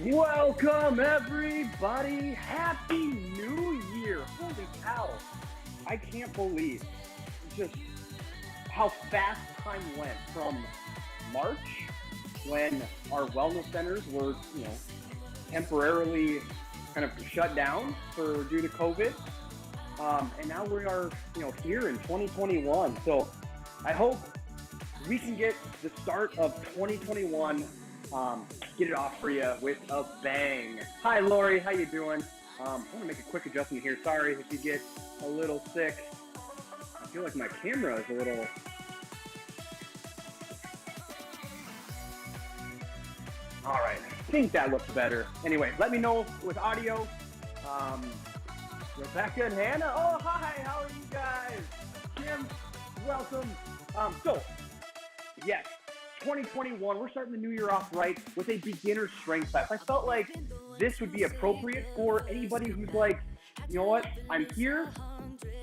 Welcome everybody! Happy New Year! Holy cow! I can't believe just how fast time went from March when our wellness centers were, temporarily kind of shut down due to COVID. And now we are, here in 2021. So I hope we can get the start of 2021, get it off for you with a bang. Hi, Lori. How you doing? I want to make a quick adjustment here. Sorry if you get a little sick. I feel like my camera is a little... All right. I think that looks better. Anyway, let me know with audio. Rebecca and Hannah. Oh, hi. How are you guys? Kim, welcome. Yes, 2021, we're starting the new year off right with a beginner strength class. I felt like this would be appropriate for anybody who's like, you know what, I'm here,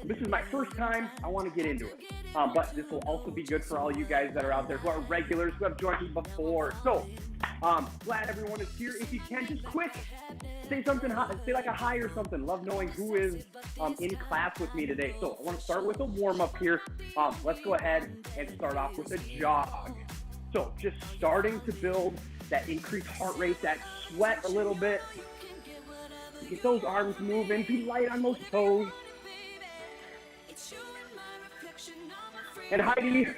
this is my first time, I want to get into it. But this will also be good for all you guys that are out there who are regulars, who have joined me before. So, glad everyone is here. If you can, just quick, say something, say like a hi or something. Love knowing who is in class with me today. So I want to start with a warm-up here. Let's go ahead and start off with a jog. So just starting to build that increased heart rate, that sweat a little bit. Get those arms moving, be light on those toes. And Heidi.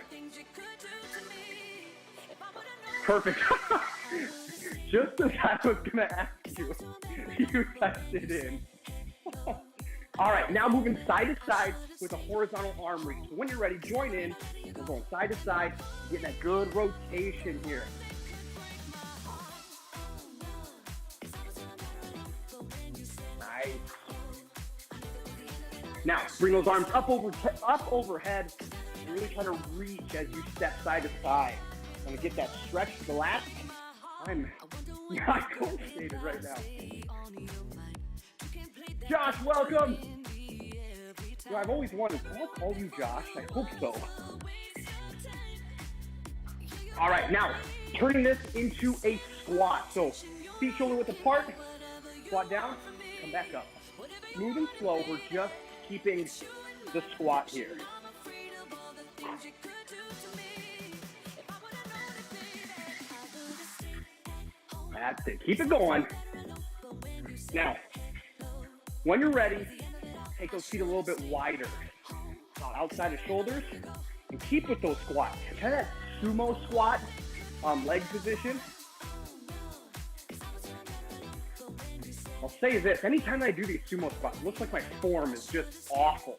Perfect. Just as I was going to ask you, you typed it in. All right, now moving side to side with a horizontal arm reach. So when you're ready, join in. We're going side to side, getting that good rotation here. Nice. Now, bring those arms up overhead, and really try to reach as you step side to side. I'm going to get that stretch to the lats. I'm not constipated right now. Josh, welcome. Well, I've always wondered, can I call you Josh? I hope so. All right, now turning this into a squat. So feet shoulder width apart, squat down, come back up. Moving slow, we're just keeping the squat here. That's it. Keep it going. Now, when you're ready, take those feet a little bit wider, outside of shoulders, and keep with those squats. Kind of that sumo squat, leg position. I'll say this, anytime I do these sumo squats, it looks like my form is just awful.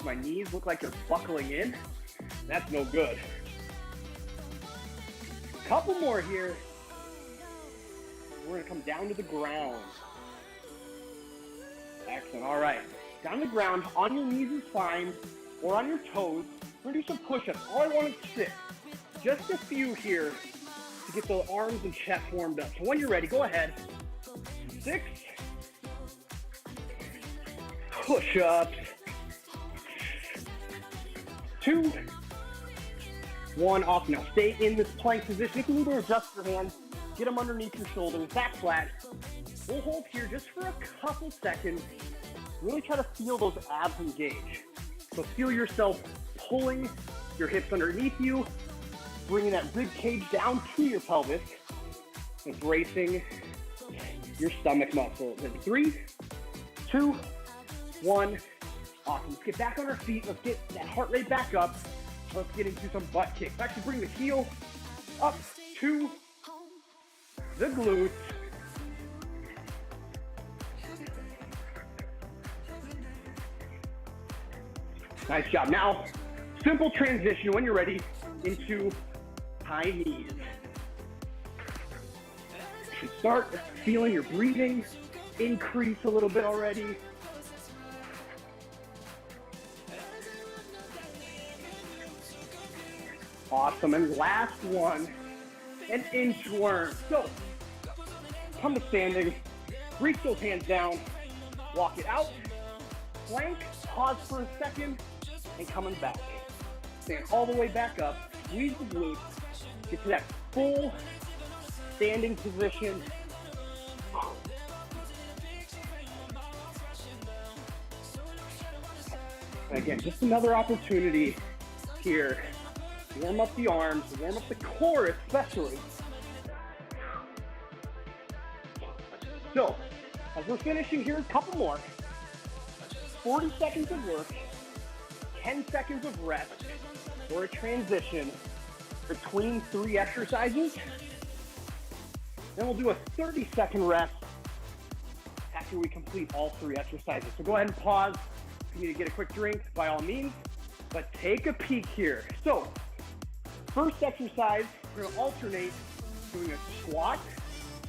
My knees look like they're buckling in. That's no good. Couple more here. We're gonna come down to the ground. Excellent, all right. Down to the ground, on your knees is fine, or on your toes. We're gonna do some push-ups. All I want is 6. Just a few here to get the arms and chest warmed up. So when you're ready, go ahead. 6. Push-ups. 2. 1, off. Now stay in this plank position. If you need to adjust your hands, get them underneath your shoulders, back flat. We'll hold here just for a couple seconds. Really try to feel those abs engage. So feel yourself pulling your hips underneath you, bringing that rib cage down to your pelvis, and bracing your stomach muscles. In 3, 2, 1. Awesome. Let's get back on our feet. Let's get that heart rate back up. Let's get into some butt kicks. Actually bring the heel up to the glutes. Nice job. Now, simple transition when you're ready into high knees. You should start feeling your breathing increase a little bit already. Awesome. And last one, an inchworm. So, come to standing, reach those hands down, walk it out, plank, pause for a second, and coming back. Stand all the way back up, squeeze the glutes, get to that full standing position, Again, just another opportunity here. Warm up the arms, warm up the core especially. So, as we're finishing here, a couple more. 40 seconds of work, 10 seconds of rest, or a transition between 3 exercises. Then we'll do a 30-second rest after we complete all 3 exercises. So go ahead and pause. If you need to get a quick drink, by all means, but take a peek here. So, first exercise, we're gonna alternate doing a squat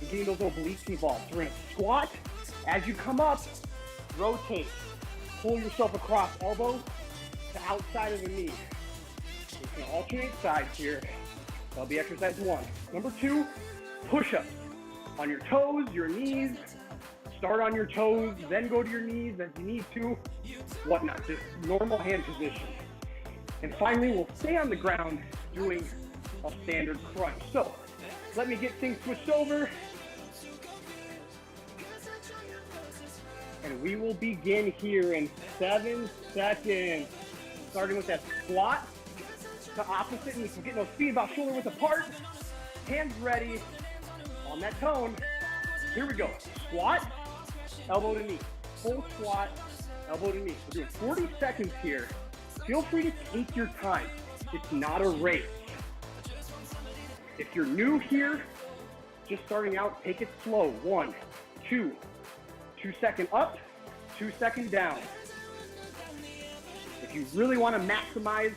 and getting those obliques involved. So we're gonna squat. As you come up, rotate. Pull yourself across elbow to outside of the knee. We're gonna alternate sides here. That'll be exercise 1. Number 2, push-ups. On your toes, your knees. Start on your toes, then go to your knees as you need to. Whatnot, just normal hand position. And finally, we'll stay on the ground doing a standard crunch. So, let me get things switched over. And we will begin here in 7 seconds. Starting with that squat to opposite knee. So getting those feet about shoulder width apart. Hands ready on that tone. Here we go. Squat, elbow to knee. Full squat, elbow to knee. We're doing 40 seconds here. Feel free to take your time. It's not a race. If you're new here, just starting out, take it slow. 1, 2, 2 second up, 2 second down. If you really want to maximize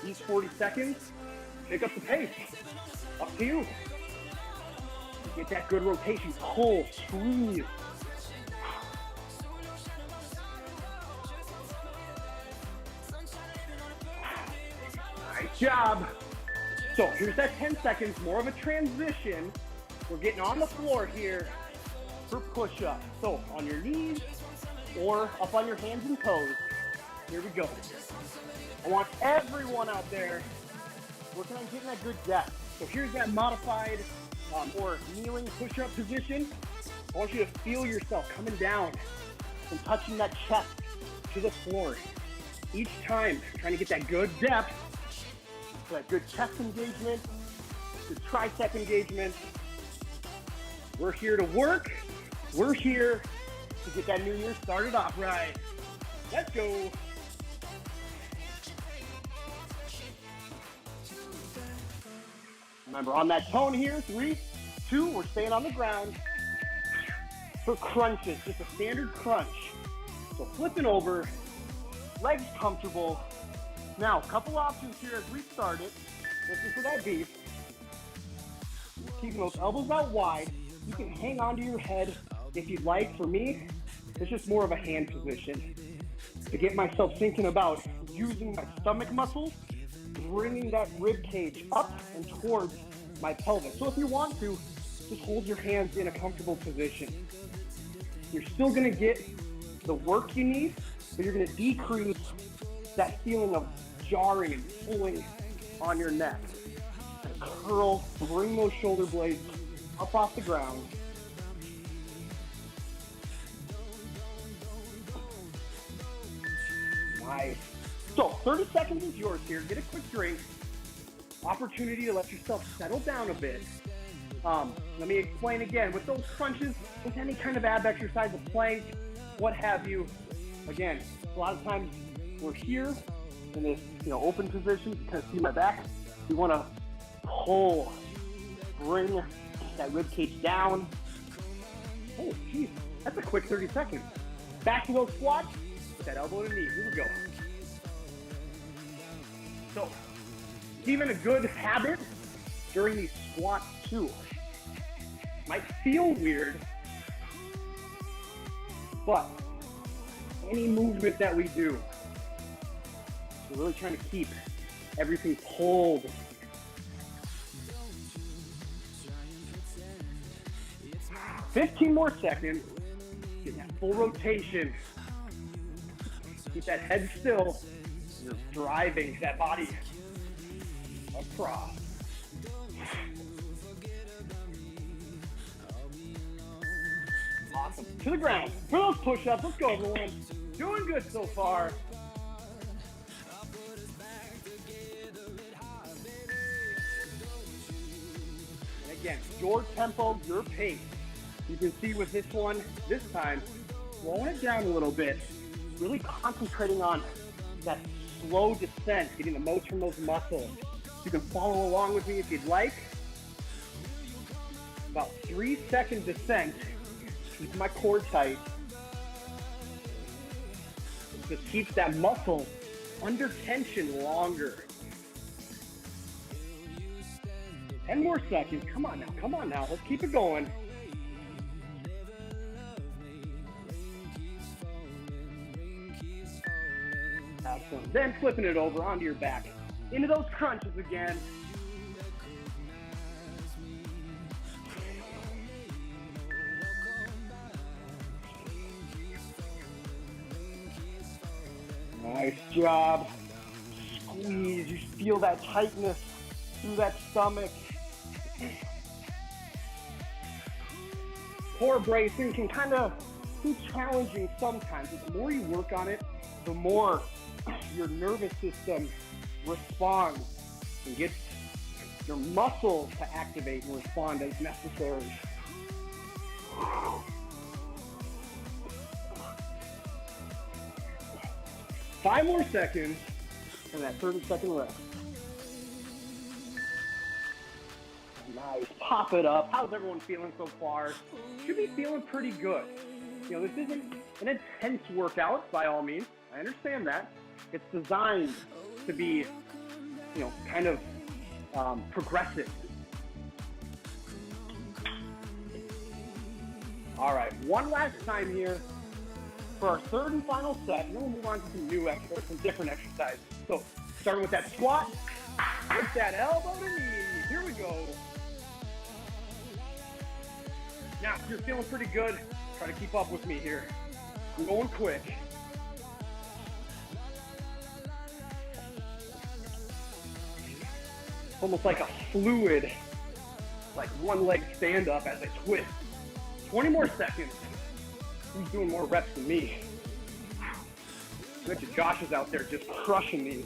these 40 seconds, pick up the pace. Up to you. Get that good rotation, pull, squeeze. Nice job. So here's that 10 seconds, more of a transition. We're getting on the floor here for push-up. So on your knees or up on your hands and toes. Here we go. I want everyone out there working on getting that good depth. So here's that modified or kneeling push-up position. I want you to feel yourself coming down and touching that chest to the floor. Each time, trying to get that good depth, that good chest engagement, good tricep engagement. We're here to work. We're here to get that new year started off right. Let's go. Remember, on that tone here, 3, 2, we're staying on the ground. For crunches, just a standard crunch. So flipping over, legs comfortable. Now, a couple options here as we start it. Listen for that beat. Keeping those elbows out wide. You can hang onto your head if you'd like. For me, it's just more of a hand position. To get myself thinking about using my stomach muscles, bringing that rib cage up and towards my pelvis. So if you want to, just hold your hands in a comfortable position. You're still gonna get the work you need, but you're gonna decrease that feeling of jarring and pulling on your neck. And curl, bring those shoulder blades up off the ground. Nice. So 30 seconds is yours here. Get a quick drink. Opportunity to let yourself settle down a bit. Let me explain again. With those crunches, with any kind of ab exercise, a plank, what have you, again, a lot of times we're here in this open position. You kind of see my back. We want to pull, bring that rib cage down. Oh, geez, that's a quick 30 seconds. Back to those squats with that elbow to knee. Here we go. So, it's even a good habit during these squats too. Might feel weird, but any movement that we do, we're really trying to keep everything pulled. "15 more seconds. Get that full rotation. Keep that head still. You're driving that body across. Awesome. To the ground. For those push-ups, let's go, everyone. Doing good so far. Again, your tempo, your pace. You can see with this one, this time, slowing it down a little bit, really concentrating on that slow descent, getting the most from those muscles. You can follow along with me if you'd like. About 3-second descent. Keep my core tight. Just keeps that muscle under tension longer. 10 more seconds. Come on now. Let's keep it going. Excellent. Then flipping it over onto your back. Into those crunches again. Nice job. Squeeze. You feel that tightness through that stomach. Core bracing can kind of be challenging sometimes. The more you work on it, the more your nervous system responds and gets your muscles to activate and respond as necessary. 5 more seconds and that 30-second rest. Nice. Pop it up. How's everyone feeling so far? Should be feeling pretty good. You know, this isn't an intense workout by all means. I understand that. It's designed to be, you know, kind of progressive. All right, one last time here for our third and final set, and then we'll move on to some new exercises, some different exercises. So, starting with that squat, with that elbow to knee. Here we go. Now, if you're feeling pretty good, try to keep up with me here. I'm going quick. Almost like a fluid, like one leg stand up as I twist. 20 more seconds. Who's doing more reps than me? I bet you Josh is out there just crushing these.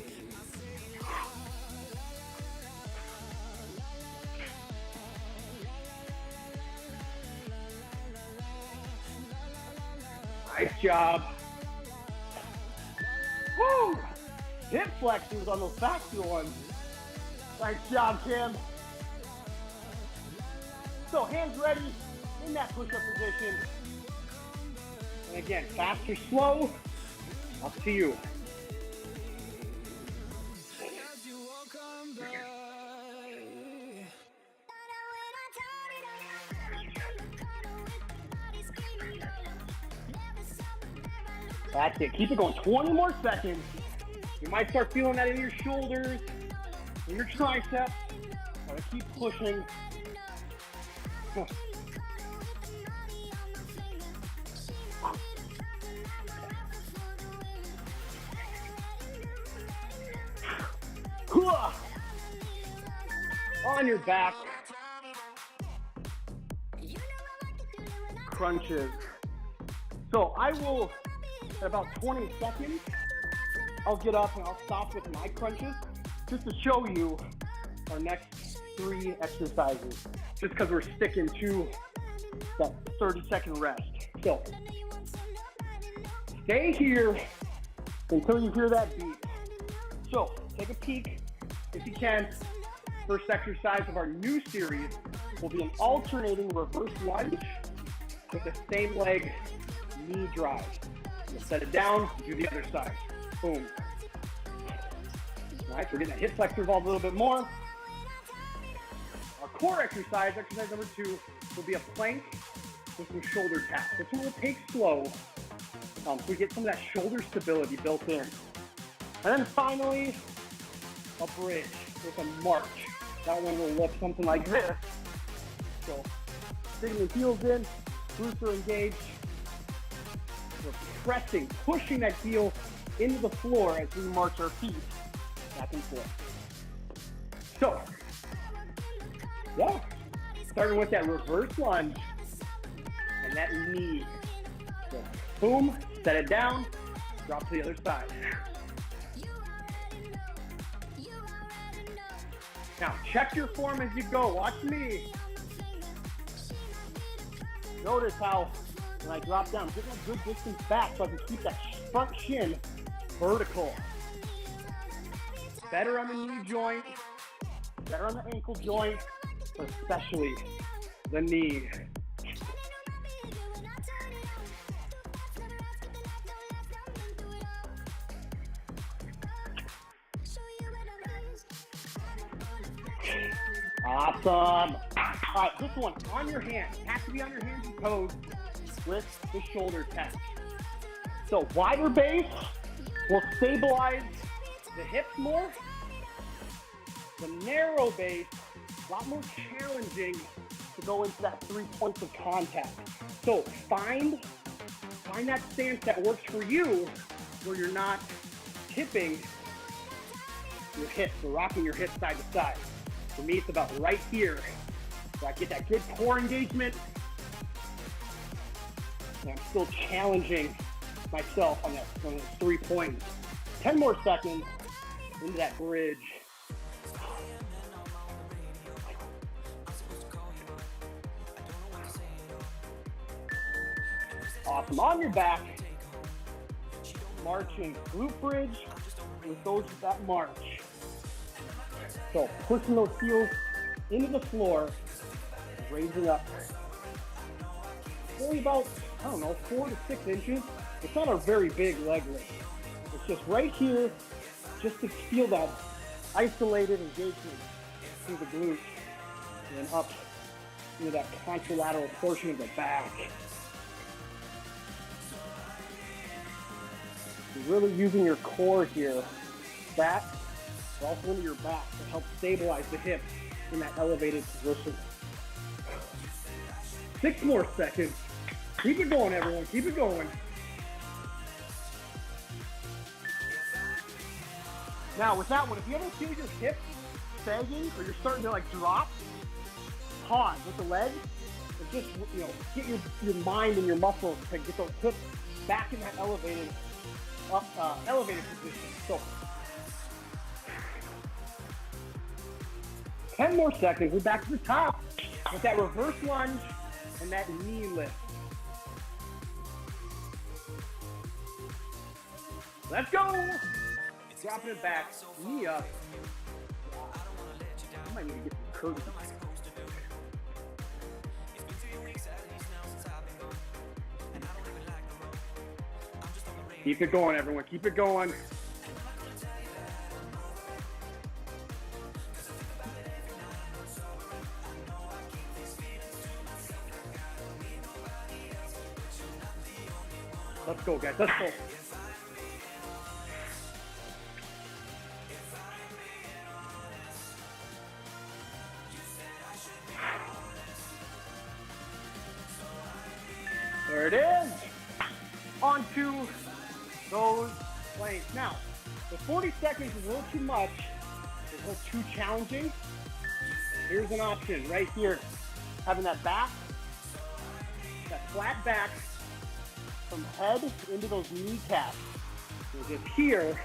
Nice job. Woo! Hip flexors on those faster ones. Nice job, Kim. So hands ready in that push-up position. And again, fast or slow, up to you. That's it. Keep it going. 20 more seconds. You might start feeling that in your shoulders, in your triceps. Gotta keep pushing. On your back. Crunches. So I will, at about 20 seconds, I'll get up and I'll stop with my crunches just to show you our next 3 exercises, just because we're sticking to that 30-second rest. So stay here until you hear that beat. So take a peek if you can. First exercise of our new series will be an alternating reverse lunge with the same leg knee drive. You'll set it down, do the other side. Boom. All right, so we're getting that hip flexor involved a little bit more. Our core exercise, exercise number 2, will be a plank with some shoulder taps. This one will take slow, so we get some of that shoulder stability built in. And then finally, a bridge with a march. That one will look something like this. So, digging the heels in, glutes are engaged. We're pressing, pushing that heel into the floor as we march our feet back and forth. So, yeah, starting with that reverse lunge and that knee. So, boom, set it down, drop to the other side. Now, check your form as you go. Watch me. Notice how when I drop down, I'm getting a good distance back so I can keep that front shin vertical. Better on the knee joint, better on the ankle joint, but especially the knee. Awesome. All right, this one, on your hands. Has to be on your hands and toes with the shoulder tap. So wider base will stabilize the hips more. The narrow base, a lot more challenging to go into that 3 points of contact. So find that stance that works for you where you're not tipping your hips or rocking your hips side to side. For me, it's about right here where I get that good core engagement and I'm still challenging myself on those 3 points. 10 more seconds into that bridge. Awesome. On your back, marching glute bridge with those that march. So pushing those heels into the floor, raising up. Only about, 4 to 6 inches. It's not a very big leg lift. It's just right here, just to feel that isolated engagement through the glutes and up into that contralateral portion of the back. You're really using your core here, that, but also into your back to help stabilize the hips in that elevated position. 6 more seconds. Keep it going, everyone. Keep it going. Now, with that one, if you ever feel your hips sagging or you're starting to drop, pause with the leg and just get your mind and your muscles to get those hips back in that elevated position. So 10 more seconds. We're back to the top with that reverse lunge and that knee lift. Let's go. Dropping it back, knee up. I might need to get some curtains. Keep it going, everyone. Keep it going. Let's go, guys. Let's go. There it is. Onto those planks. Now, the 40 seconds is a little too much. It's a little too challenging. Here's an option right here. Having that back, that flat back from head into those kneecaps. We're just here,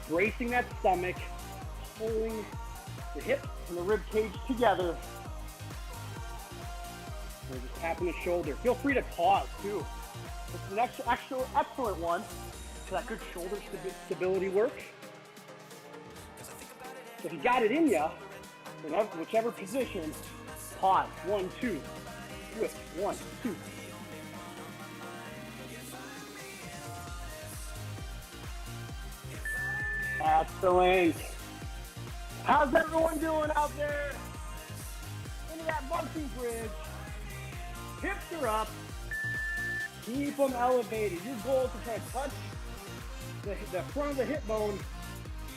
bracing that stomach, pulling the hips and the rib cage together. We're just tapping the shoulder. Feel free to pause too. It's an excellent one for that good shoulder stability work. So if you got it in you, in whichever position, pause. 1, 2. Switch. 1, 2. Excellent. How's everyone doing out there? Into that marching bridge. Hips are up. Keep them elevated. Your goal is to try to touch the front of the hip bone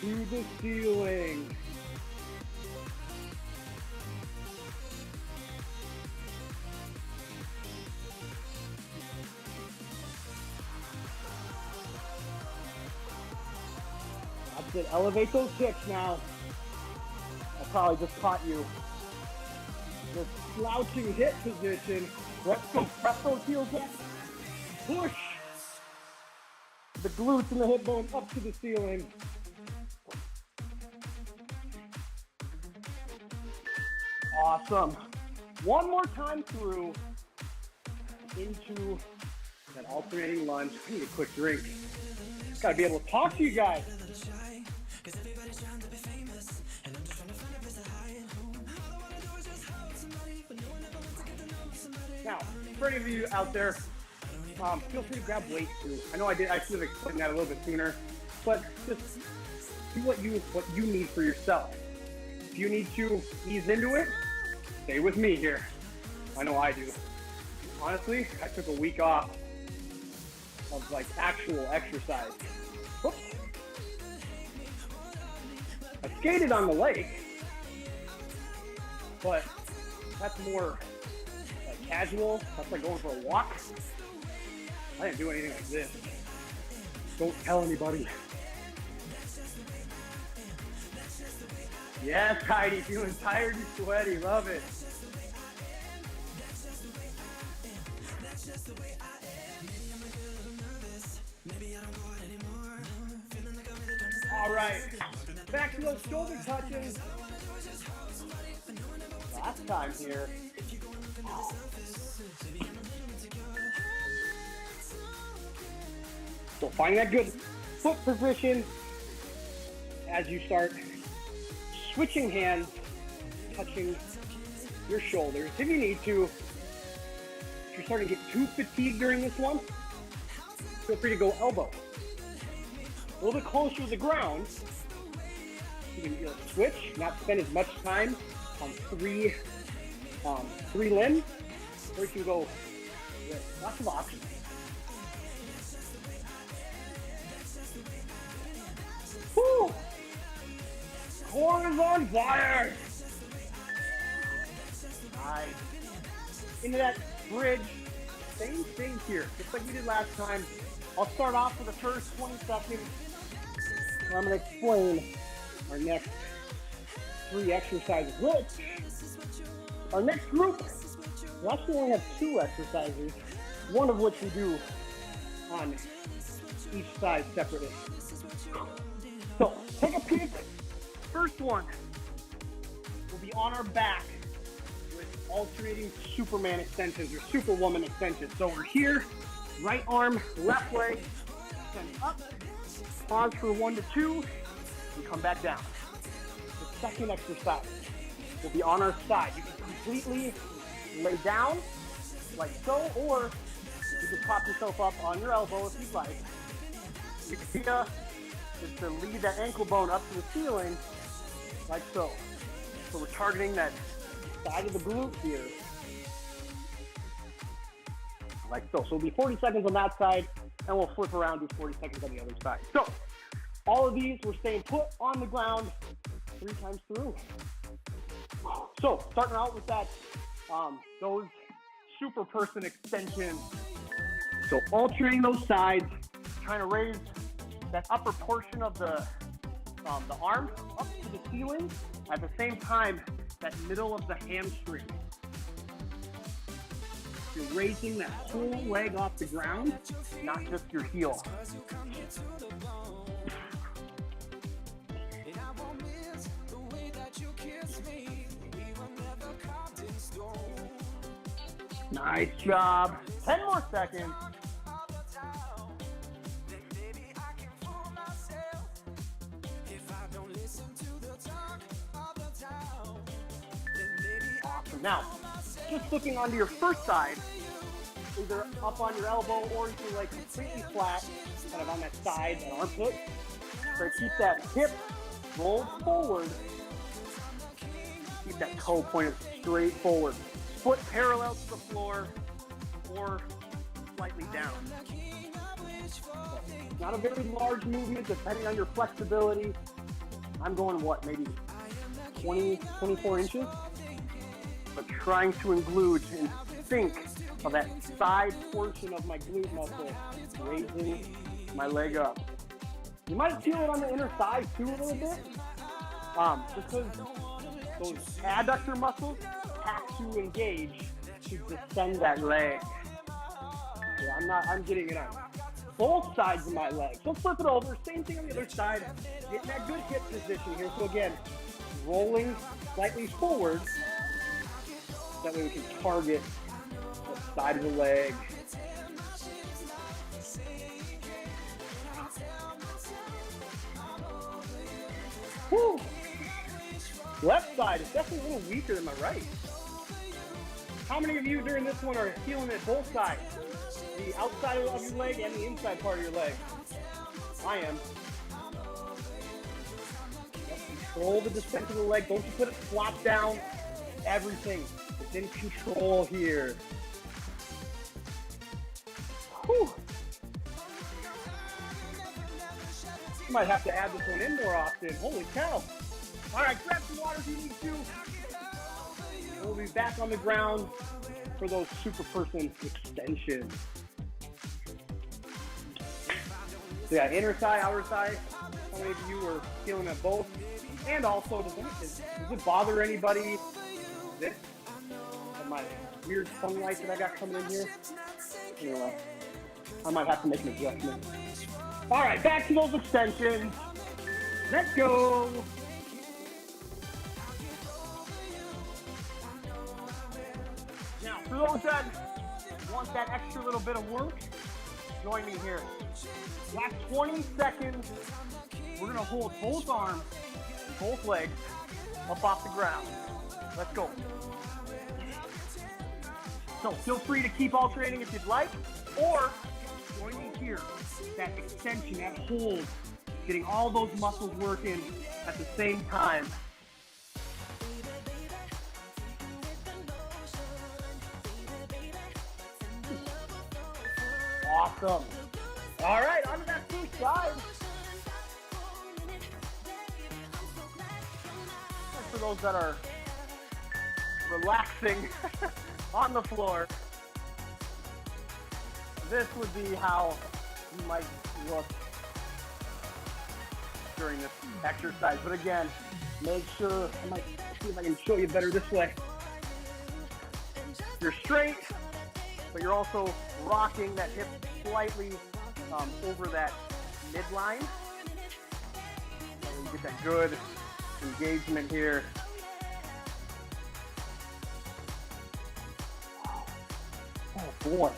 to the ceiling. That's it. Elevate those hips now. I probably just caught you. The slouching hip position. Let's go. Press those heels up. Push the glutes and the hip bone up to the ceiling. Awesome. One more time through. into that alternating lunge. I need a quick drink. Gotta be able to talk to you guys. Now, for any of you out there, feel free to grab weights too. I know I should have explained that a little bit sooner, but just do what you need for yourself. If you need to ease into it, stay with me here. I know I do. Honestly, I took a week off of like actual exercise. Whoops. I skated on the lake, but that's more like casual. That's like going for a walk. I didn't do anything like this. Don't tell anybody. Yes, Heidi, feeling tired and sweaty. Love it. All right, back to those shoulder touches. Last time here. So find that good foot position as you start switching hands, touching your shoulders. If you need to, if you're starting to get too fatigued during this one, feel free to go elbow. A little bit closer to the ground. You can switch, not spend as much time on three limbs, or you can go with lots of options. Woo! Core is on fire! Nice. Into that bridge. Same thing here, just like we did last time. I'll start off for the first 20 seconds. I'm going to explain our next 3 exercises. Which, our next group, we actually only have 2 exercises, one of which we do on each side separately. So, take a peek. First one will be on our back with alternating Superman extensions or Superwoman extensions. So we're here, right arm, left leg, extend up, pause for 1 to 2, and come back down. The second exercise will be on our side. You can completely lay down like so, or you can prop yourself up on your elbow if you'd like. The idea is to lead that ankle bone up to the ceiling like so. So we're targeting that side of the glute here. Like so. So it'll be 40 seconds on that side, and we'll flip around, do 40 seconds on the other side. So all of these, we're staying put on the ground 3 times through. So starting out with that, those super person extensions. So alternating those sides, trying to raise that upper portion of the arm up to the ceiling. At the same time, that middle of the hamstring. You're raising that whole leg off the ground, not just your heel. Nice job. 10 more seconds. Awesome. Now, just flipping onto your first side, either up on your elbow or you can lay completely flat, kind of on that side, that armpit. So keep that hip rolled forward. Keep that toe pointed straight forward. Foot parallel to the floor or slightly down. Not a very large movement depending on your flexibility. I'm going maybe 20, 24 inches? But trying to include and think of that side portion of my glute muscle, raising my leg up. You might feel it on the inner thigh too a little bit, just because those adductor muscles have to engage to descend that leg. Yeah, I'm getting it on both sides of my leg. So flip it over, same thing on the other side, getting that good hip position here. So again, rolling slightly forward. That way we can target side of the leg. Whew. Left side is definitely a little weaker than my right. How many of you during this one are feeling it both sides? The outside of your leg and the inside part of your leg? I am. Control the descent of the leg. Don't just let it flop down. Everything is in control here. Whew. You might have to add this one in more often. Holy cow. All right, grab some water if you need to. We'll be back on the ground for those super person extensions. So yeah, inner thigh, outer thigh. How many of you are feeling it both? And also, does it bother anybody? This my weird sunlight that I got coming in here. You know, I might have to make an adjustment. All right, back to those extensions. Let's go. Now, for those that want that extra little bit of work, join me here. Last 20 seconds, we're gonna hold both arms, both legs up off the ground. Let's go. So feel free to keep alternating if you'd like, or join me here. That extension, that hold, getting all those muscles working at the same time. Awesome. All right, on to that first side. And for those that are relaxing on the floor, this would be how you might look during this exercise. But again, make sure, I might see if I can show you better this way. You're straight, but you're also rocking that hip slightly over that midline. So you get that good engagement here. Oh boy.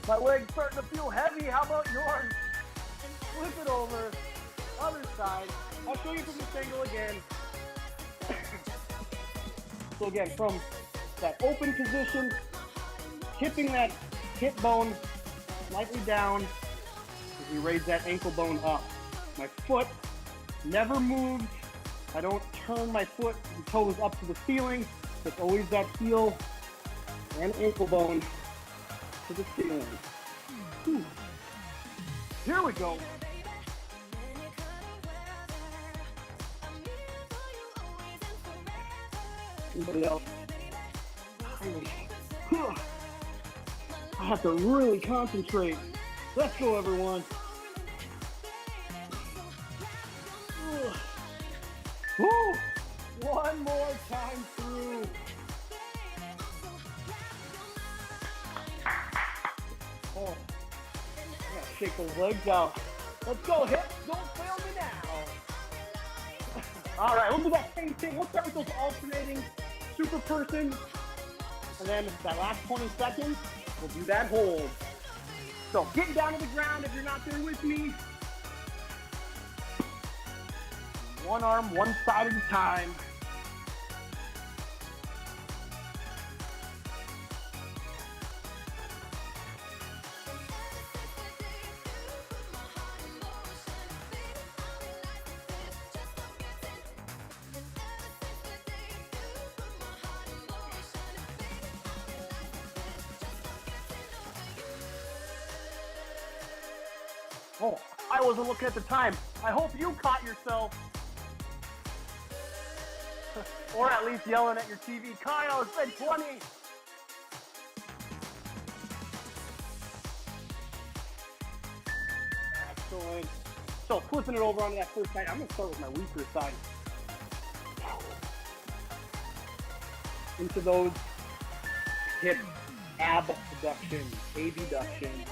My leg's starting to feel heavy. How about yours? Flip it over. Other side. I'll show you from this angle again. So again, from that open position, tipping that hip bone slightly down as we raise that ankle bone up. My foot never moves. I don't turn my foot and toes up to the ceiling. It's always that heel and ankle bone to the ceiling. Whew. Here we go. Anybody else? I have to really concentrate. Let's go, everyone. Woo! One more time through. Oh, I gotta shake those legs out. Let's go, hips. Don't fail me now. All right, we'll do that same thing. We'll start with those alternating super person. And then that last 20 seconds, we'll do that hold. So getting down to the ground if you're not there with me. One arm, one side at a time. Oh, I wasn't looking at the time. I hope you caught yourself. Or at least yelling at your TV, Kyle, it said 20. Excellent. So flipping it over onto that first side, I'm going to start with my weaker side. Into those hip abductions, abductions.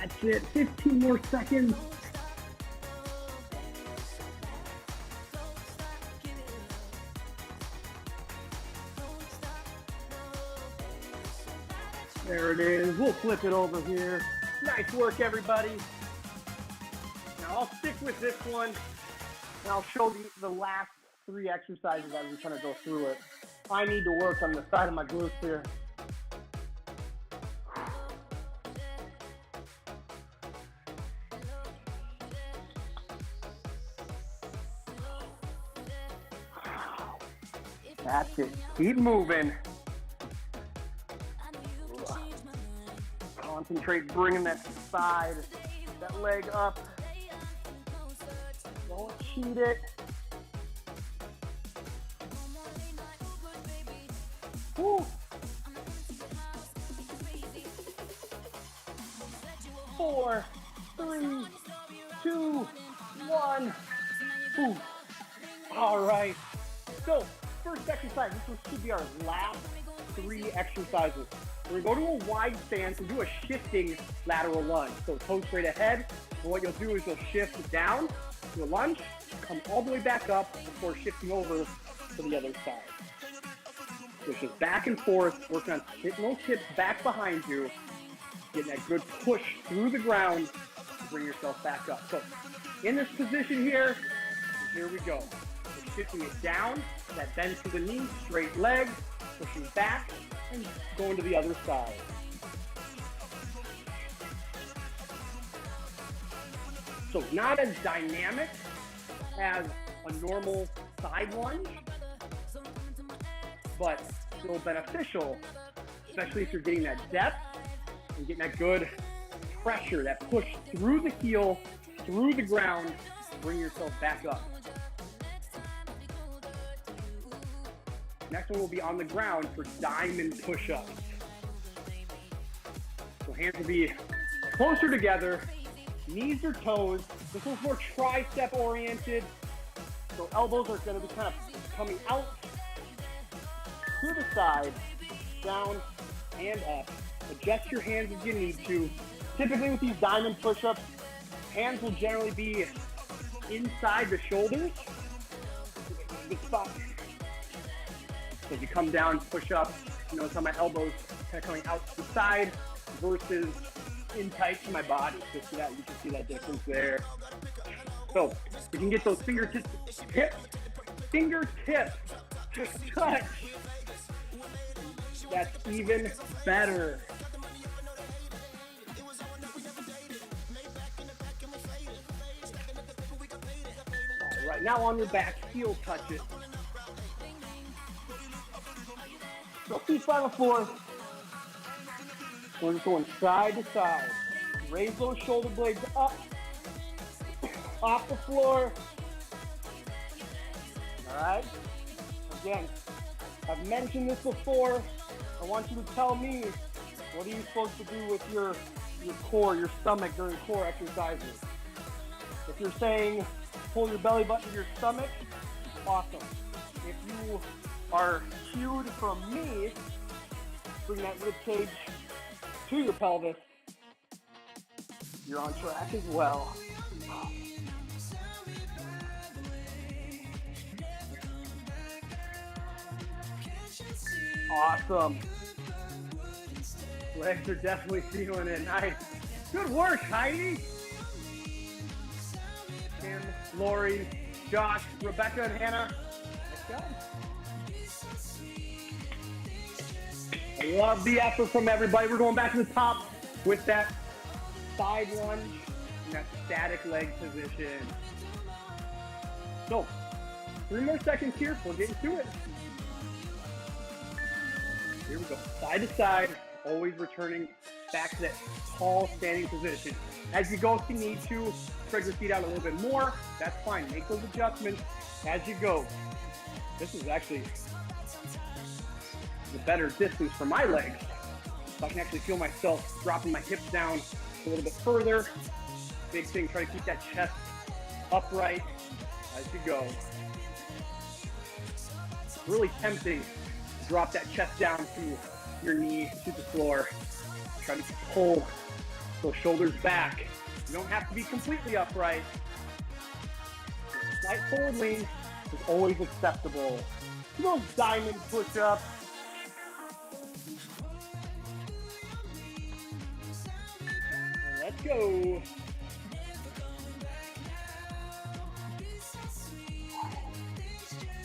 That's it, 15 more seconds. There it is. We'll flip it over here. Nice work, everybody. Now I'll stick with this one, and I'll show you the last 3 exercises as we kind of go through it. I need to work on the side of my glutes here. That's it. Keep moving. Concentrate bringing that side, that leg up. Don't cheat it. Woo. 4, 3, 2, 1. Woo. All right. So, first exercise. This should be our last 3 exercises. We're going to go to a wide stance and do a shifting lateral lunge. So toes straight ahead. And what you'll do is you'll shift down to a lunge, come all the way back up before shifting over to the other side. So it's just back and forth, working on hitting those hips back behind you, getting that good push through the ground to bring yourself back up. So in this position here we go. We're shifting it down, that bend to the knee, straight leg, pushing back, and going to the other side. So not as dynamic as a normal side lunge, but still beneficial, especially if you're getting that depth and getting that good pressure, that push through the heel, through the ground, to bring yourself back up. Next one will be on the ground for diamond push-ups. So hands will be closer together, knees or toes. This one's more tricep oriented. So elbows are going to be kind of coming out to the side, down and up. Adjust your hands if you need to. Typically with these diamond push-ups, hands will generally be inside the shoulders. Good spot. So if you come down, push up, you notice how my elbows kind of coming out to the side versus in tight to my body. So see that, you can see that difference there. So you can get those fingertips to touch. That's even better. All right, now on your back, heel touch it. So feet on the floor. We're just going side to side. Raise those shoulder blades up, off the floor. All right? Again, I've mentioned this before. I want you to tell me, what are you supposed to do with your core, your stomach during core exercises? If you're saying pull your belly button to your stomach, awesome. If you are cued from me, bring that rib cage to your pelvis, you're on track as well. Awesome. Legs are definitely feeling it. Nice. Good work, Heidi. Tim, Lori, Josh, Rebecca, and Hannah. Nice job. I love the effort from everybody. We're going back to the top with that side lunge and that static leg position. So, 3 more seconds here. We're getting to it. Here we go. Side to side, always returning back to that tall standing position. As you go, if you need to, spread your feet out a little bit more. That's fine. Make those adjustments as you go. This is actually the better distance for my legs. So I can actually feel myself dropping my hips down a little bit further. Big thing, try to keep that chest upright as you go. It's really tempting to drop that chest down to your knee, to the floor. Try to pull So shoulders back. You don't have to be completely upright. Slight forward lean is always acceptable. Those diamond push-ups. Let's go.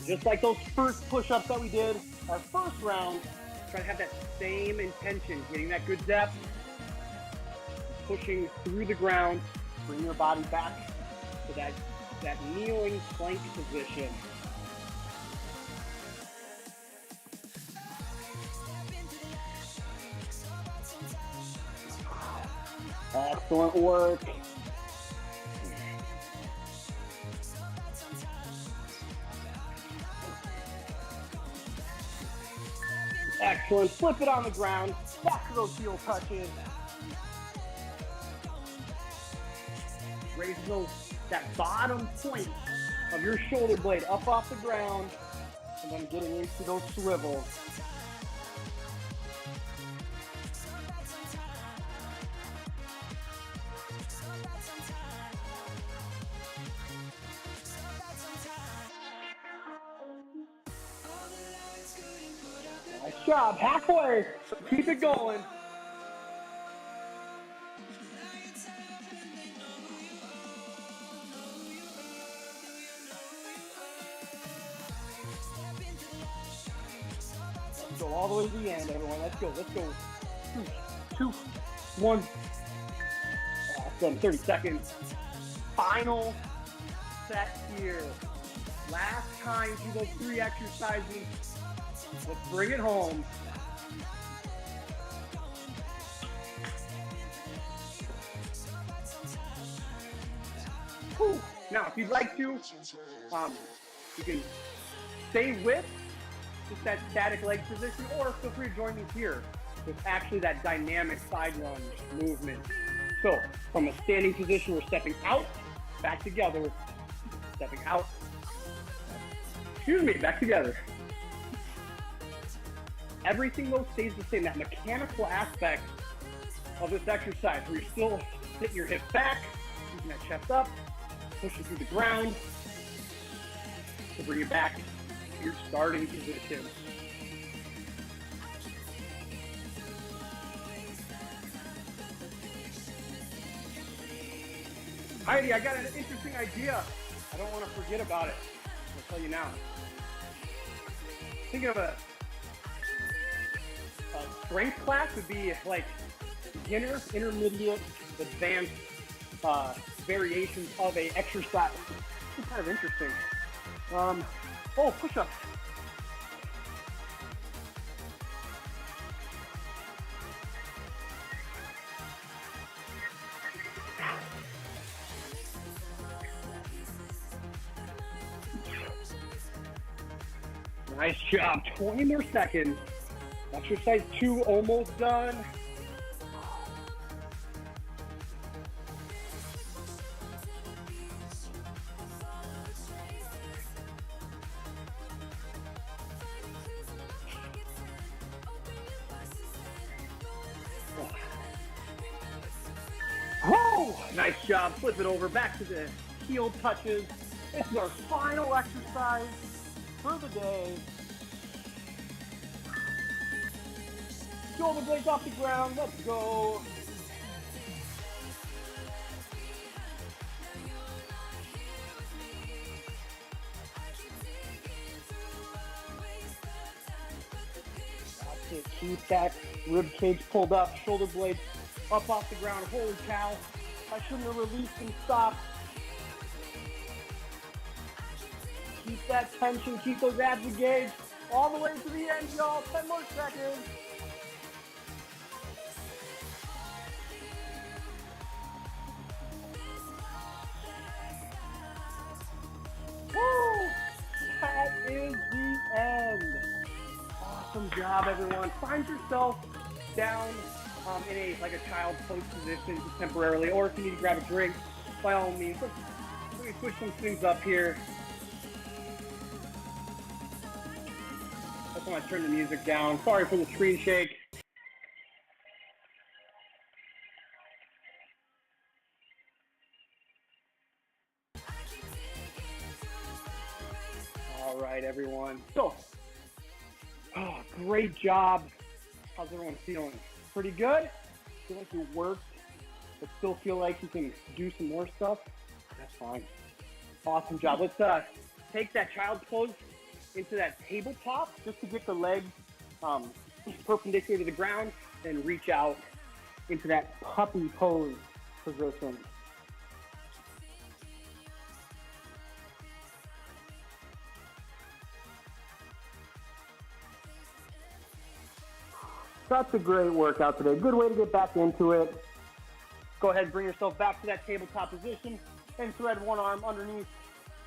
Just like those first push-ups that we did, our first round, try to have that same intention, getting that good depth, pushing through the ground, bring your body back to that kneeling plank position. Excellent work. Excellent. Flip it on the ground. Back to those heel touches. Raise that bottom point of your shoulder blade up off the ground, and then getting into those swivels. Nice job. Halfway. Keep it going. Let's go all the way to the end, everyone. Let's go. Let's go. 3, 2, 1. Awesome. 30 seconds. Final set here. Last time do those 3 exercises. Let's bring it home. Whew. Now, if you'd like to, you can stay with just that static leg position, or feel free to join me here with actually that dynamic side lunge movement. So, from a standing position, we're stepping out, back together, stepping out, back together. Everything though stays the same, that mechanical aspect of this exercise where you're still sitting your hips back, keeping that chest up, pushing through the ground to bring you back to your starting position. Heidi, I got an interesting idea. I don't want to forget about it. I'll tell you now. Thinking of a strength class would be like beginner, intermediate, advanced variations of a exercise. It's kind of interesting. Push-ups. Nice job. 20 more seconds. Exercise 2 almost done. Oh, nice job. Flip it over. Back to the heel touches. This is our final exercise for the day. Shoulder blades off the ground. Let's go. That's it. Keep that rib cage pulled up. Shoulder blades up off the ground. Holy cow. I shouldn't have released and stopped. Keep that tension. Keep those abs engaged. All the way to the end, y'all. 10 more seconds. Woo! That is the end. Awesome job, everyone. Find yourself down in a child pose position temporarily, or if you need to grab a drink, by all means. Let me push some things up here. I want to turn the music down. Sorry for the screen shake. All right, everyone. So, great job. How's everyone feeling? Pretty good? Feel like you worked, but still feel like you can do some more stuff? That's fine. Awesome job. Let's take that child's pose into that tabletop just to get the legs perpendicular to the ground and reach out into that puppy pose position. Such a great workout today. Good way to get back into it. Go ahead and bring yourself back to that tabletop position and thread one arm underneath.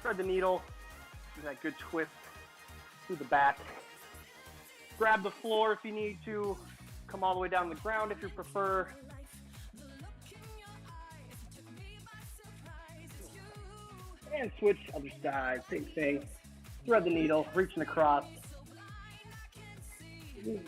Thread the needle. Do that good twist through the back. Grab the floor if you need to. Come all the way down to the ground if you prefer. And switch other side. Same thing. Thread the needle, reaching across. Ooh.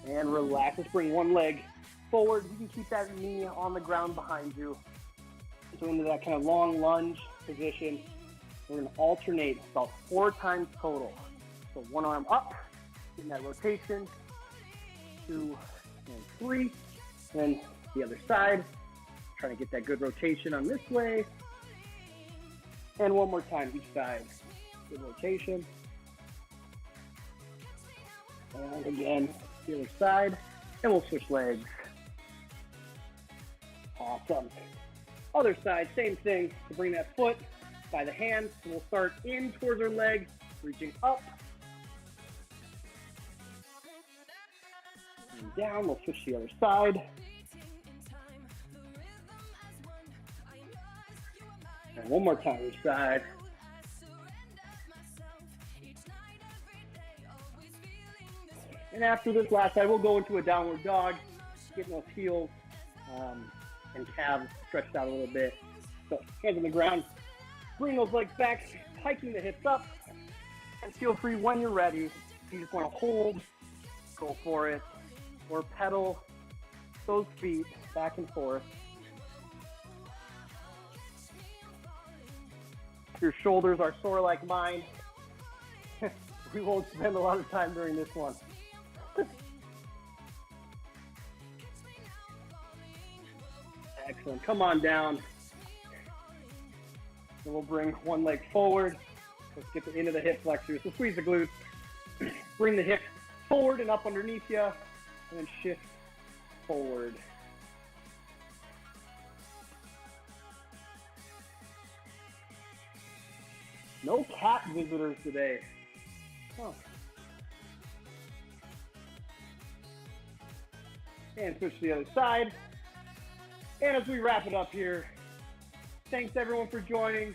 And relax. Let's bring one leg forward. You can keep that knee on the ground behind you. So into that kind of long lunge position. We're going to alternate about 4 times total. So one arm up, getting that rotation. 2 and 3. Then the other side. Trying to get that good rotation on this way. And one more time each side. Good rotation. And again, the other side. And we'll switch legs. Awesome. Other side, same thing. So bring that foot by the hands. And we'll start in towards our leg, reaching up. And down. We'll switch to the other side. And one more time each side. And after this last side, we'll go into a downward dog, getting those heels and calves stretched out a little bit. So hands on the ground, bring those legs back, hiking the hips up, and feel free when you're ready. If you just want to hold, go for it, or pedal those feet back and forth. If your shoulders are sore like mine, we won't spend a lot of time during this one. Excellent. Come on down. And we'll bring one leg forward. Let's get into the hip flexors. So squeeze the glutes. Bring the hip forward and up underneath you. And then shift forward. No cat visitors today. Huh. And switch to the other side. And as we wrap it up here, thanks everyone for joining.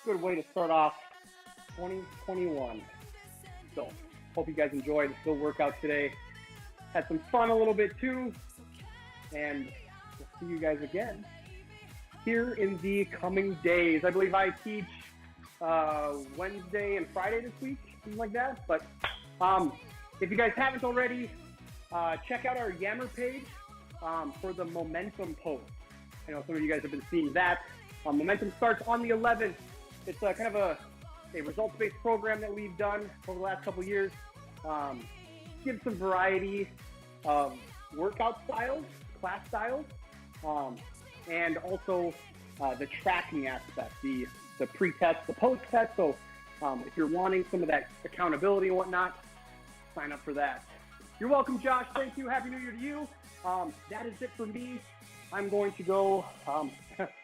Good way to start off 2021. So, hope you guys enjoyed the workout today. Had some fun a little bit too. And we'll see you guys again here in the coming days. I believe I teach Wednesday and Friday this week, something like that. But if you guys haven't already, check out our Yammer page for the Momentum post. I know some of you guys have been seeing that. Momentum starts on the 11th. It's kind of a results-based program that we've done over the last couple of years. Give some variety of workout styles, class styles, and also the tracking aspect, the pre-test, the post-test. So if you're wanting some of that accountability and whatnot, sign up for that. You're welcome, Josh. Thank you. Happy New Year to you. That is it for me. I'm going to go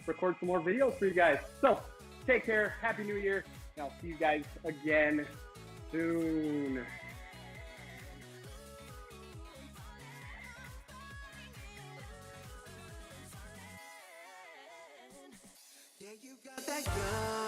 record some more videos for you guys. So take care. Happy New Year. And I'll see you guys again soon. Yeah, you got that gun.